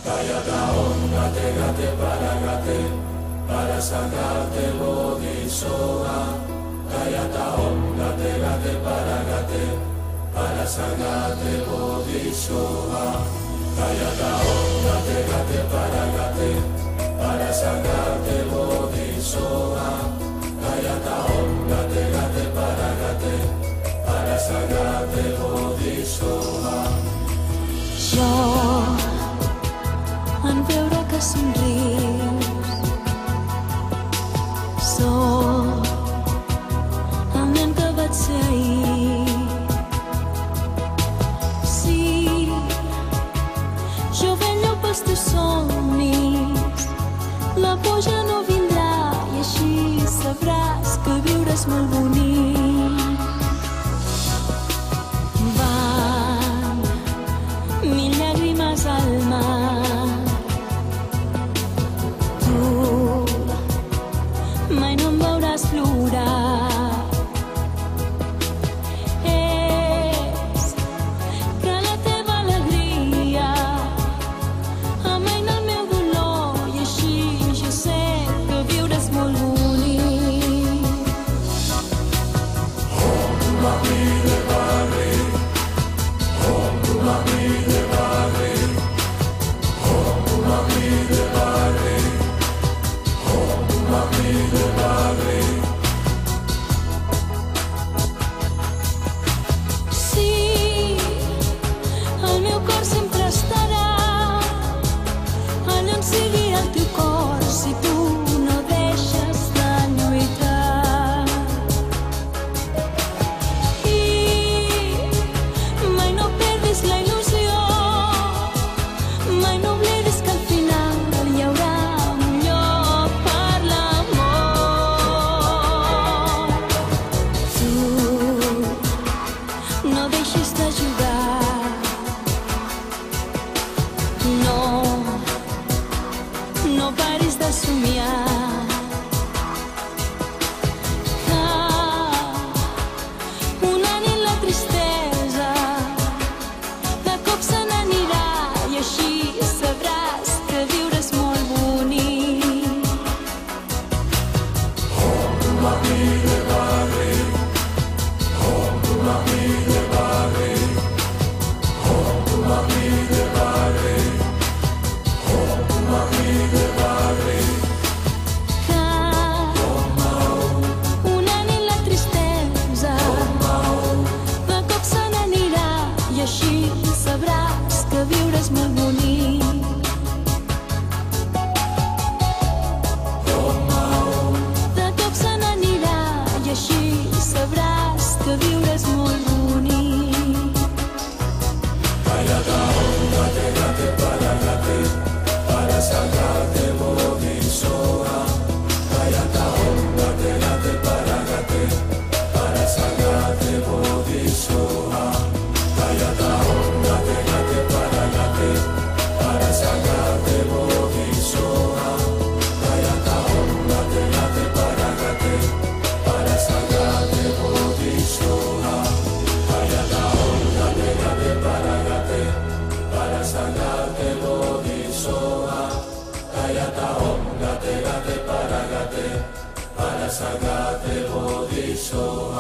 Kayata Om Gate Gate Paragate Parasagate Bodhisoha. Kayata Om Gate Gate Paragate Parasagate Bodhisoha. Kayata Om Gate Gate Paragate Parasagate Bodhisoha. Kayata Om Gate Gate Paragate Parasagate Bodhisoha. Jo, en veure que somrius, sóc el nen que vaig ser ahir. Sí, jo vello pels teus somnis, la por ja no vindrà i així sabràs que viure és molt bonic. Van mil llàgrimes al mar, tu mai no em veuràs plorar. És que la teva alegria amaina el meu dolor i així jo sé que viure és molt bonic. Mami de barri, mami de barri, mami de barri, mami de barri. Sí, el meu cor sempre estarà allà on sigui el teu cor si tu no deixes de lluitar. I mai no perdis la il·lusió, mai no oblidis que al final hi haurà un lloc per l'amor. Tu no deixis de jugar, no paris de somiar. Una nit la tristesa de cop se n'anirà i així sabràs que viure és molt bonic. Mami de barri, mami de barri, mami de barri, mami de barri. Una nit la tristesa de cop se n'anirà i així sabràs que viure és molt bonic. De cop se n'anirà i així sabràs que viure és molt bonic. Kayata Om Gate Gate Paragate Parasagate Bodhisoha. Kayata Om Gate Gate Paragate Parasagate Bodhisoha. Kayata Om Gate Gate Paragate Parasagate Bodhisoha. Kayata Om Gate Gate Paragate Parasagate Bodhisoha. Kayata Om Gate Gate Paragate Parasagate Bodhisoha. Kayata Om Gate Gate Paragate Parasagate Bodhisoha.